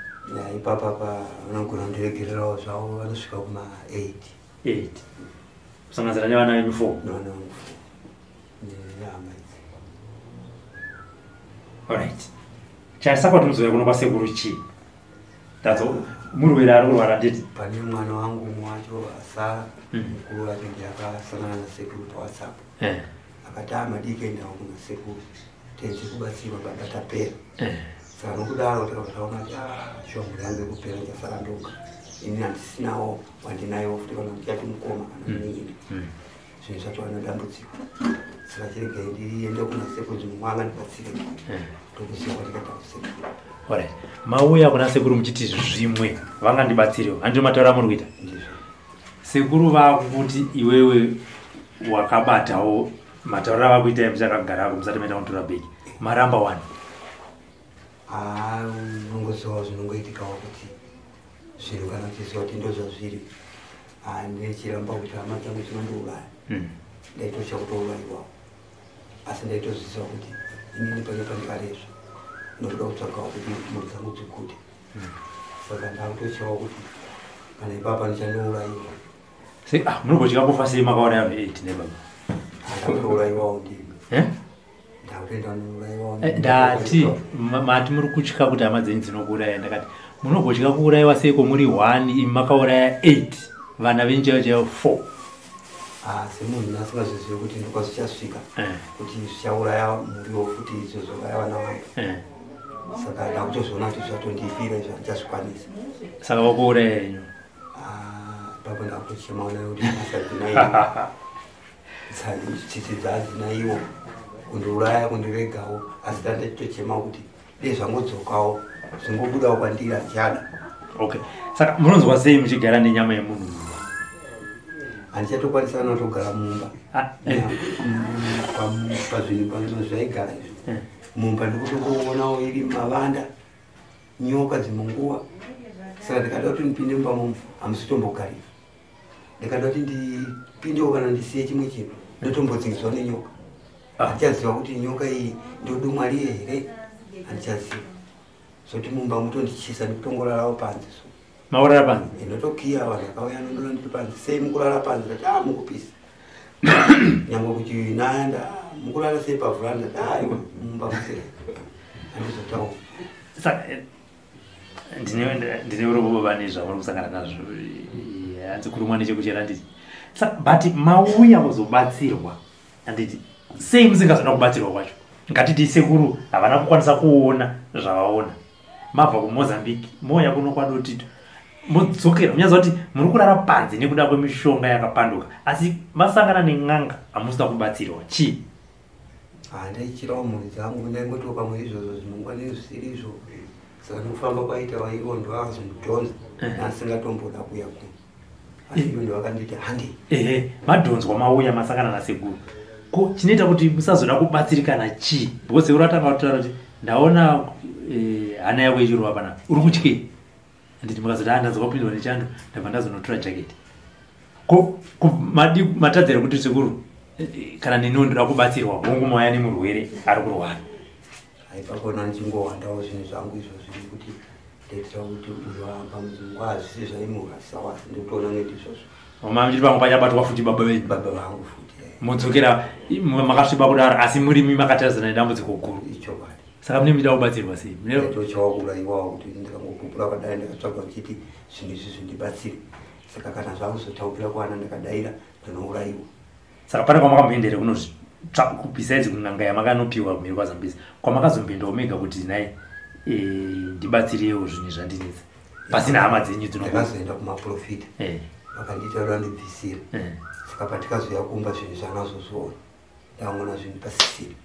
ipapapa vanogona kundiregererawo zvavo vanosvika kuma 8 kusanganisira nevana venyu 4 nevana vangu 4 nehama idzi. Alright. Chasaka kuti muzoya kuno kwasekuru chii? Tadzo murwere ari kurwara ndeti. Pane mwana wangu mwacho asara mukuru wacho ndiyakasangana nasekuru paWhatsApp. Akati amadiki enda kuna sekuru tenzi kubatsirwa baba tapera. Saka nokudaro takataona kuti shomuri yangu kupera chasara ndoga. Ini handisinawo wandinayo futi kana ndichati mukoma kana munini. Zvinhu zvacho vanodambudzika. Saka chirege ndiende kuna sekuru mwanga ndibatsire. Tokuziva kuti katakusekuru. Alright. Mauya kuna sekuru muchiti zvimwe vanga ndibatsirewo. Hanjo mataura muri kuita. Sekuru vakuti iwewe wakabatawo mataura vakuita muchakagara musati maita kutora bhegi. Maramba 1. Nongoziva zvinongoitikawo kuti zvinhu kana tiziva kuti ndozvazviri. Ndechiramba kuti hama changu chinondouraya. Ndaitosha kutouraiwawo. Asi ndaitozviziva kuti inini pane pandikarezva. Nokuda kutsvakawo kuti mhuri dzangu dzigude. Saka ndakutoshawo kuti kana ipapa ndichandouraiwa. Munogochika kufa sei makaona yavo 8 nebaba? Ndakutouraiwawo ndimi. Ndakutenda nouraiwawo ndimi. Ndati mati muri kutya kuti hama dzenyu dzinokuuraya. Ndakati munogochika kuuraiwa seiko muri 1 imi makauraya 8 vana venyu chaivo 4. Semunhu asingazvizivi kuti ndokwazichasvika kuti zvichauraya muriwo futi izvozvoraya vana vangu. Saka ndakutozviona kuti zvatondifira izvo handichazvikwanisa. Saka wakuuraya yenyu? Ipapo ndakutochemaona kuti asadzina tsitsi dzadzinaiwo kundiuraya kundiregawo. Asi ndatatochema kuti dei zvangodzokawo zvingobudawo kwandiri handichada. Okay. Saka munonzwa sei muchigara nenyama yemunhu? Handichatokwanisa notogara mumba. Pazvinhu pano zvaigara izvo. Mumba ndikutongooonawo iri mavanda, nyoka dzimunguva. Saka ndikada kuti ndipinde mumba mumu hamusitombogari. Ndikada kuti ndipindewo kana ndisiye chimwe chinhu ndotombodzingiswa nenyoka. Handichaziva kuti nyoka iyi ndodumwari here. Handichaziva. Zoti mumba mutondichisa ndikutongorarawo panze. Maurara panze? Ndinotokiya vanhu vakauya nondona ndiri panze. Sei mukurara panze? Ndati mukupisa. Nyangwe kuti naenda mukurara sei pavhuranda? Mumba musere. Handizotawo. Saka ndine urobo vane zvamuri kusangana nazvo. Hanzi kurumwa nechekuchera nditi. Saka but mauya kuzobatsirwa. Handiti sei musingazoda kubatsirwa kwacho? Ngatiti sekuru havana kukwanisa kuona zvavaona. Mabva kuMozambique, moya kuno kwadotito. Mudzokera munyaziva kuti muri kurara panze nekuda kwemishonga yakapanduka. Asi masangana nen'anga hamusina kubatsirwa. Chii? Ndaichirawo mhuri dzangu ndaingotoka muri izvozvo zvinongwani zvisiri izvo. Saka nokufamba kwaita waiwo ndo akazondidhonza neasingatomboda kuuya kuno. Asi ivo ndo vakanditi handi. Madhonzwa mauya masangana nasekuru. Ko chinoita kuti musazoda kubatsirikana chii? Because sekuru atanga kutaura kuti ndaona hana yako ichirova panapa. Uri kutyei? Nditi mukazoti handazwa kupindwa nechando ndabva ndazonotora jaketi. Ko matadzira kuti sekuru kana nini ndoda kubatsirwa hongu mauya nemurwere ari kurwara. Haipakona ndichingowandawo zvinhu zvangu izvo zviri kuti ndaitira kuti uyu ahamba muzungu hazvisi zvaimurasisa wasi ndikutoona ngedizvozvo. Mama muchiti pamwe pachabatwa futi baba venyu? Baba vangu futi. Mudzokera makasviba kudaro asi murimi makatarisana nedambudziko guru. Ichokwadi. Saka mune muchida kubatsirwa sei? Ndaitochawo kuraiwawo kuti ndikangopupura kwadai ndakatsvaga uchiti zvinhu izvi zvindibatsire. Saka kana zvakuzotaukira kuwana ndakadaira ndinouraiwa. Saka pane kwamakamboendera kunozvi besides kun'anga yamakanopiwa kumhiri kwaZambezi kwamakazomboendawo mega kuti nai ndibatsirewo zvinhu zvandinetsa pasina hama dzenyu ndakazoenda kumaprofita vakanditaura ndibvisire. Saka patikazoya kumba zvinhu zvanazozoona ndaona zvinhu pasisiri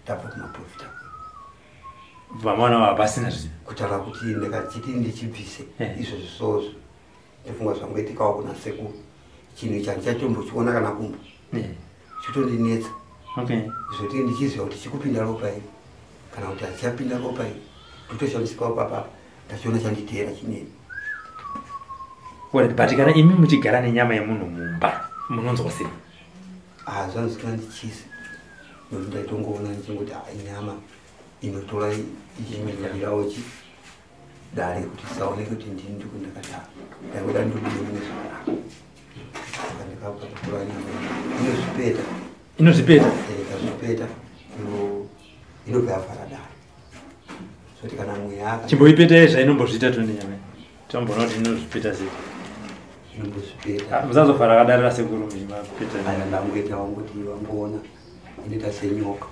ndabva kumaprofita. Vamwana vapasina zvinhu kutaura kuti ndakachiti ndichibvise izvo zvisozvo ndifunga zvangoitikawo kuna sekuru chinhu changu chatombochiona kana kumba chotondinetsa zvoti ndichiziva kuti chikupinda ropa iri kana kuti hachichapinda ropa iri ndotoshandisikawo papapa ndachiona chanditeera chinene. But kana imi muchigara nenyama yemunhu mumba munonzwa sei? Zvanzikana ndichisi nokuti ndaitongoona ndichingoti nyama inotora ichimetarirawo chi dare kuti saoneke kuti ndini ndiko ndakadaro ndaingoda ndodine mune zvakanaka saka ndikapatora nyama inozvipeta ikazvipeta inobva yavhara dare zoti kana mweya chimboipeta zvainombozviita tone nyama tamboona kuti inozvipeta sei inombozvipeta musazofara kadarira sekuru mapeta aya ndangoita wangoti wamboona inoita senyoka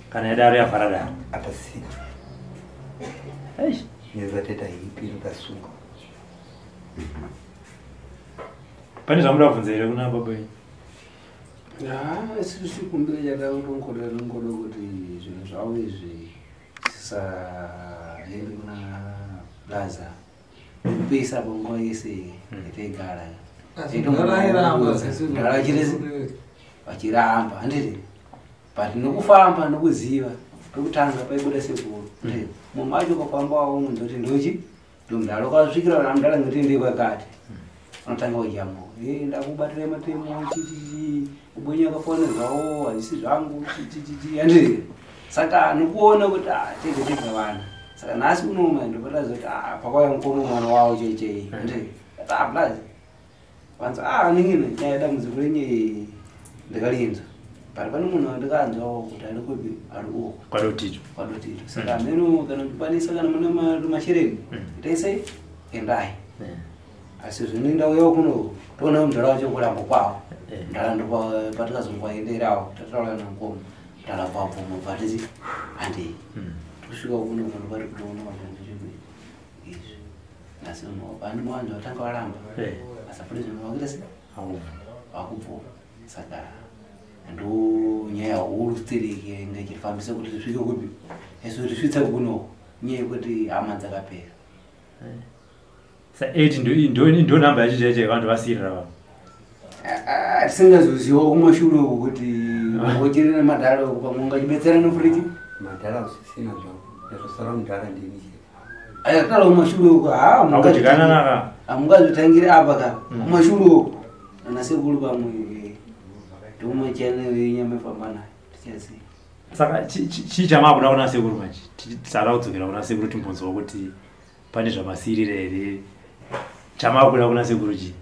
kana yadaro yavhara dare apasii nezvateta hipi inotasunga. Pane zvamuda kubvunza here kuna baba wenyu? Sisi kumbira chakaongoda kuti zvinhu zvavo izvi zvisaende kuna Plaza kupesa panguva yese yataigara vachiramba handiti but nokufamba nokuziva pekutanga paibuda sekuru munhu wacho ukafambawo munhu kuti ndochi ndomudalo kwasvikira namudala ngoti ndekwakati anotanga kujamo ndakubatira matemo chichichi ubonya akafonezvawo hazvisi zvangu chichichi handiti saka nokuona kuti tega vana saka nhasi unoma ndopataza kuti pakauya mukomo mwana wawo cheichei handiti Plaza vanza ningine nyaya dambudziko renye ndikalinza pari pane munhu wandikanzwawo kuti ari kupi ari uko kwadotito saka meno kana ndikwanisa kana mune mashereni itaisei endai asi zvino ndauyawo kuno toona mudhara wacho kuramba kwawo mudhara patikazongwaenderawo tataura namukomo mudhara kwabvumo patisi handei tosvika kuno vanhu vari kutoona mazvandichii izvi asi vani muvanhu vatanga varamba asa purezidenti wakuita sei wakubvuma saka ndonyaya huru stereke ngechifambisa kuti zvisvike kupi eso zvisvitsa kuno nyaya yekuti hama dzakapera. Sa 8 ndo namba yacho chaicho vantu vasirira vanhu tisingazoziva kumashure uku kuti uchiri nemadhara uku pamwe ungachibetsera nofuriki madhara usisina zvavo ndazosara mudhara ndini ayakala kumashure uku hamungazvitangire apa ka kumashure uku nanasekuru pamwe ndomachane wenyama ifamba nayo tichaziva. Saka chii chamakuda kuna sekuru manje tisada kudzokera kuna sekuru timbonzwa kuti pane zvamasirira here chamakuda kuna sekuru chii?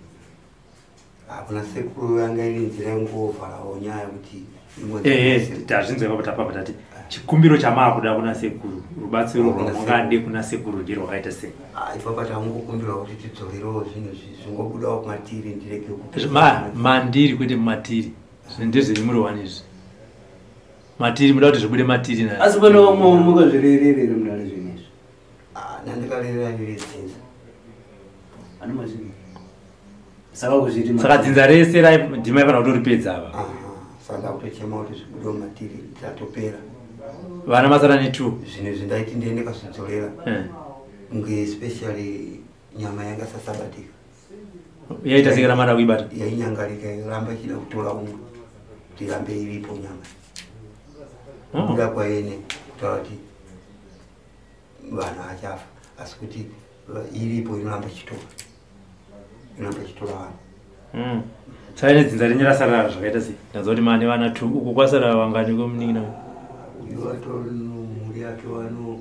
Kuna sekuru yanga iri nzira yangovharawo nyaya kuti tazvinzwa papapa tati chikumbiro chamakuda kuna sekuru rubatsiro rwamungade kuna sekuru ndirwakaita sei? Ipapa tangokumbirwa kuti tidzokerewo zvinhu zvingobudawo kumatiri ndireke mandiri kwete mumatiri ndezviri muri wanizvi matiri muda kuti zvibude matiri na asi pane vamwe mukazvirererere mudare zvinezvi nandikarerera riredzinza ane mazviri saka kuzviti saka dzinza rese ndima ifana kutoripedza ava saka kutochema kuti zvibudewo matiri dzatopera vana masara ne2 zvinhu zvindaiti ndiende kazvidzorera kunge especially nyama yanga sasabatika yaita sekera mada kuibata yainyangarika iramba ichida kutora umwe kuti irambe iripo nyama kubuda kwaine kutaura kuti vanhu achafa asi kuti iripo inoramba ichitora vanhu saka nedzinza renye rasarara zvakaita sei ndanzwa kuti mane vana 2 uko kwasara vangani kwemunin'ina uyu vatori nomhuri yake vano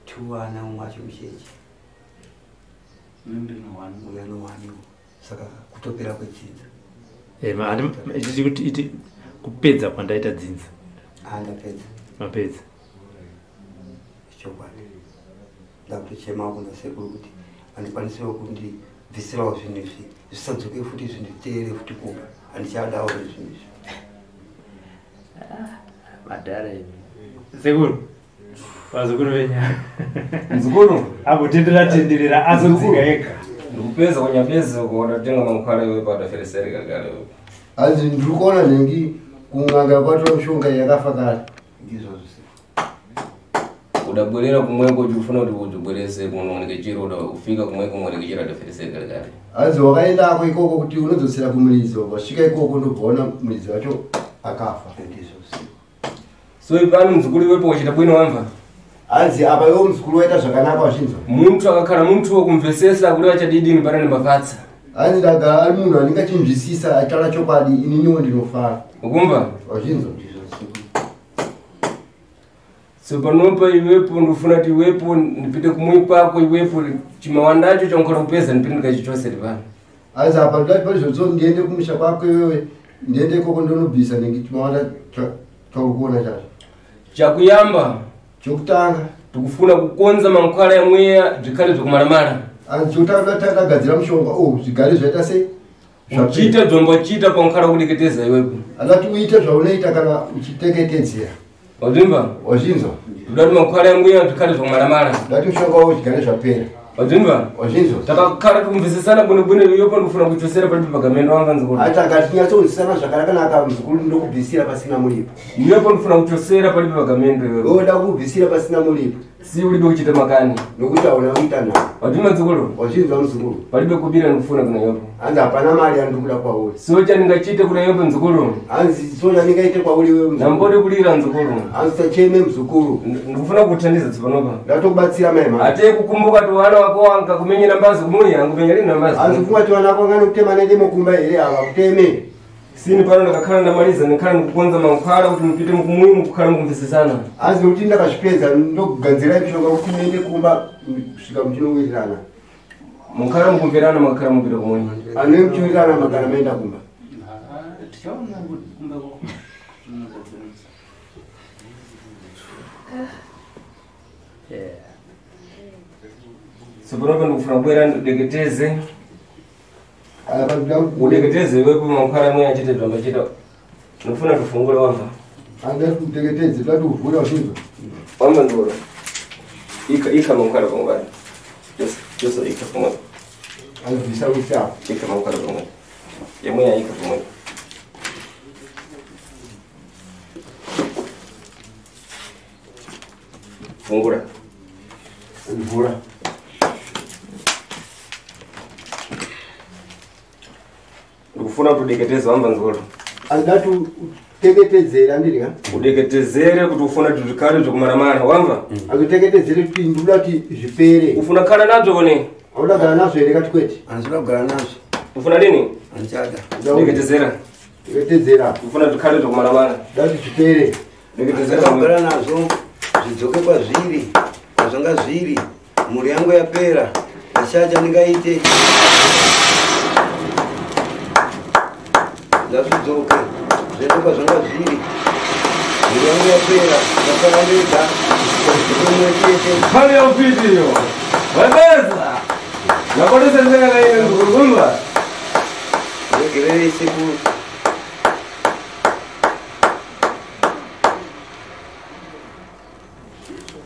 2 vana umwe acho muchechi uya nowaniwo saka kutopera kwedzinza kuti kupedza kwandaita dzinza ndapedza mapedza chokwadi ndakutochema kuna sekuru kuti handikwanisewo kundibvisirawo zvinhu izvi zvisadzoke futi zvinditeere futi kumba handichadawo nezvinhu izvi madhara sekuru vazukuru venyaya mzukuru abotenderera azodzinga ega ndikupedza kunyapedza kuona tenga mankhwala iwe pataferesereka kale hanzi ndiri kuona nhengi kung'anga kwatora mishonga yakafa kale ndizvozvo udabwerera kumweko ufuna kuti ubwerese kunooneke chiro ufika kumweko muoneke chiro adafereseka kale. Azi wakaendako ikoko kuti unodzosera kumulizi wasvika ikoko ndobvaona mulizi wacho akafa. So ipano mzukuru wepo wachita bwino wamva. Azi apa iwo mzukuru waita zvakanaka wachinzwa. Muntu akakhala muntu wokumvesesa kuti wachadidi parani mapatsa. Azi ndaga ari munhu anenge achinzwisisa achitaura chokwadi ininiwo ndinofara. Ukumva? Wachinzwa. So panopa iwepo ndofuna kuti iwepo ndipite kumwe kwako iwepo chimawandacho chankhala kupeza ndipite ndikachichoseri pano. Azi apa ndati palizvotso ndiende kumusha kwako iwewe ndiende ikoko ndonobvisa nenge chimawanda chaurikuona chacho. Chakuyamba chokutanga tikufuna kukonza mankhwala ya mweya zvikhale zvikumaramara. Chokutanga tagadzira mushonga zvigare zvaita sei? Uchita dzombochita pankhala kudeketeza iwepo. Andati uite zvaunoita kana uchiteketedzera. Wazvimva? Wazvinzwa. Ndati mankhwala ya mweya zvikhale zvikumaramara. Ndati mushonga wawo zvigare zvapera. Wazvimva? Wazvinzwa. Takakhala tikumvisisana bwino iwepo ndofuna kuchosera palibe pagamendo wanga nzikuru. Ati akati tinyatsokunzwisana zvakanaka muzukuru ndokubvisira pasina muripo. Iwepo ndofuna kuchosera palibe pagamendo iwepo. Oda kubvisira pasina muripo. Si ulibe kuchita makani. Nokuti auna kuita nawo. Wazvimva nzikuru? Wazvinzwa muzukuru. Palibe kubira ndofuna kuna iwepo. Anzi hapana mari yandikuda kwauri. So chaningachite kuna iwepo nzikuru. Anzi so chaningaite kwauri iwewe muzukuru. Nambode kulira nzikuru. Anzi tacheme muzukuru. Ndikufuna kuthandiza tsopanopa. Ndatokubatsira maima. Ate kukumbuka kuti wana wako wanga kumenyera mbazi kumuya angumenya lini nambazi. Anzi kufunga kuti wana wako ngani kutema nende mukumba here ava kuteme. Sini pano ndakakhala ndamaliza ndikhala ndikukonza mankhwala kuti mupite mukumuyi mukukhala mukumvisisana. Anzi kuti ndakazvipedza ndokuganzira mishonga kuti muende kumba kusvika muchinowirirana. Mukhala mukumverana makhala mupita kumuyi. Ane muchiwirirana magara maenda kumba. Sopanopa ndikufuna kubwera ndideketeze. Apa Udeketeze iwepo mankhwala amwe achite zvambachita. Ndofuna tufungule wamva. anda kuteketedze tati kuvhura wazvinzwa. Wamba ndoro. Ika mankhwala pamwe. Josa ika pamwe. Anzvisa wisa. Ika mankhwala pamwe. Yemwe ika pamwe. Fungura. Vhura. Ndikufuna kudeketeza wamba nzolo. Andati uteketedzera ndiri ka? Udeketezere kuti ufuna kuti zvikhale zvikumaramara wamva? Akuteketedzere kuti ndikuda kuti zvipere. Ufuna khala nadzo kone? Auda kugara nazvo here kati kwete? Anzira kugara nazvo. Ufuna lini? Anchada. Deketezera. Teketedzera. Ufuna zvikhale zvikumaramara. Dati zvipere. Deketezera Kugara nazvo zvidzoke kwazviri. Zvanga zviri. Mhuri yangu yapera. Achacha ndingaite. Ndazvidzoke. Zvedzoka zvanga zviri. Mhuri yangu yapera. Ndakara ndega. Hali ya video. Wabeza. Nakodesezera kaine ndukurumba. Ngegerere sekuru.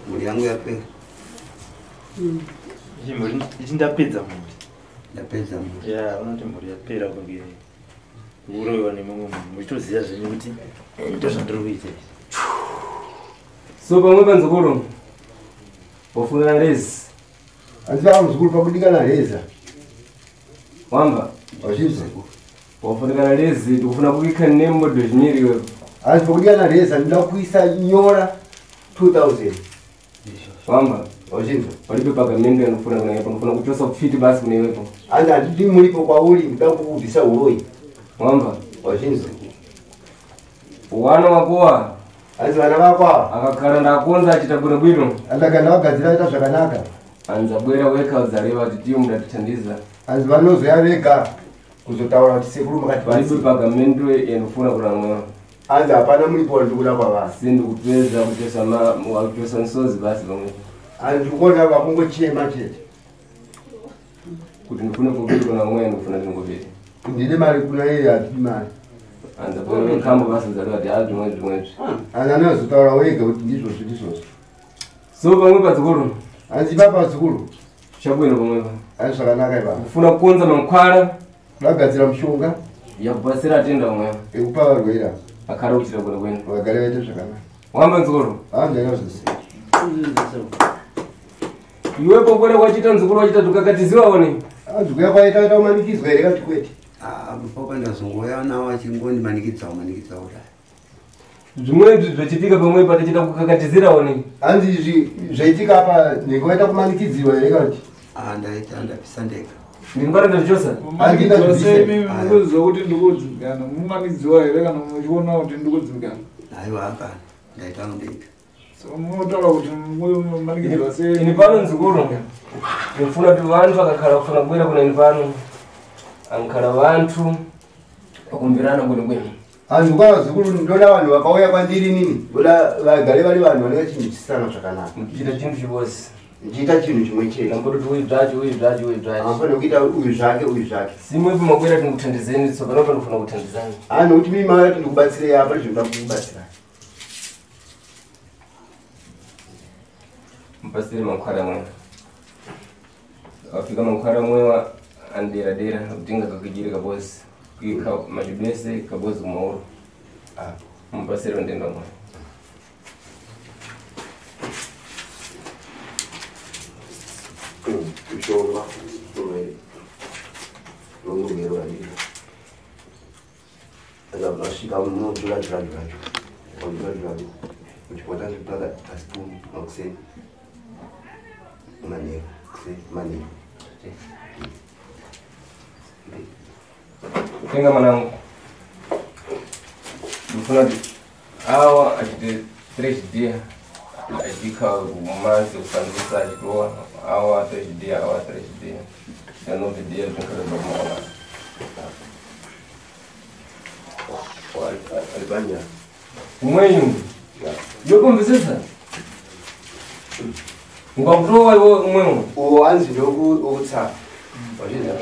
Mhuri yangu yapera. Ndapedza mhuri. Yapedza mhuri. Ya, unoti mhuri yapera kunge uroyiwa nemumwe munhu muchitoziva zvenyu kuti ndozvandiri kuita. So pamwe panzukuru. Wafuna rezi. Anzva muzukuru pakudikana reza. Wamba. Wazvinzwa. Wafuna rezi tikufuna kuika nembo dozvinyiri wewe. Anzi pakudikana reza ndinoda kuisa nyora 2000. Wamba. Wazvinzwa. Palibe pagamendo yanofuna kuna yapo ndofuna kuchosa kufiti basi kune iwepo. Anzi handiti muripo kwauri ndinoda kukubvisa uroyi. Wamba. Wazvinzwa. Wana wakowa. Anzi vana vakwa Akakhala ndakonza achita bwino. andakanda vagadzira aita zvakanaka. Anza bwera weka udzareva kuti tiyo mudatithandiza. Anzi vanozoya vega kuzotaura kuti sekuru makati Palibe basi. pagamendo yanofuna kuna mwewa. Anzi hapana muripo wandikuda kwavari. Sindi kupedza kuchosa nsozi basi pamwe. Anzi kuona vakungochema chete. Kuti ndifune kubiri kuna mweya ndofuna ndingobiri. Ndine mari kuna iye hatidi mari. Anza bwera wekambo basi udzareva kuti zvimwe. Anzi anozotaura wega kuti ndizvozvo ndizvozvo. So pamwe padzukuru. Anzi papa dzukuru. Chabwino pamwepa. Anzi zvakanaka ipapa. Kufuna kukonza mankhwala. Vagadzira mushonga Yakubasira atenda mweya. ekupa varwere Akhala kuchita bwino. vagare vaite zvakanaka. Wamba nzukuru. Handinazvosiya. Iwepo kwenda kwachita nzukuru wachita tukakatiziwa one. Azukuya kwaita taumanikizwa ere kati kwete. Papa ndazongoya nawo achingoni manikidza kudai. Zvimwe zvichitika pamwe patachita kukakatizira one. Hanzi izvi zvaitika apa ndingoita kumanikidziwa ere kati. Ndaita ndapisa ndega. Ndingara ndazvosa. Manikidziwa sei mukuziva kuti ndikudzimbikana. Mumanikidziwa ere kana muchiona kuti ndikudzimbikana. Aiwa hapana. Ndaita ndega. So munotaura kuti mumanikidziwa sei. Ini pano nzukuru. Ndifuna kuti vantu vakakhala kufuna kubwera kuna ini pano. Ankhala vantu vakumbirana kwene. Antu kwa zukuru ndoda vanhu vakauya kwandiri nini. Ndoda vagare vari vanhu vanenge chimuchisana zvakanaka. Muchita chintu chibosi. Ndiita chinhu chimwe chete. Nangoti uyu zvacho. Hapana kuita uyu zvake. Simwepo makwera tikuthandizeni tsopano panofuna kuthandizana. Nokuti mimi mara tindikubatsirei apa zvinoda kukubatsira. Mpasire mankhwara mwe. Afika mankhwara mwe andera utinga kakijiri kabosi. Kuika majibese kabosi kumauro. Mpasire ndenda mwe. Kushoma nomero ali. Ada masika mmoja la jirani kacho. Ndio. Uchipata kipada spoon oxen. Mani. Tenga manangu. Mfuna awa achite 3 dia. Ajika umanzi kufandisa ajitoa awa 3 dia. Nano dia tunkara bamala. Albania. Umwenyu. Yoko mbisesa. Ngwakutowa iwo umwenyu. Anzi ndoku utsa. Wajida.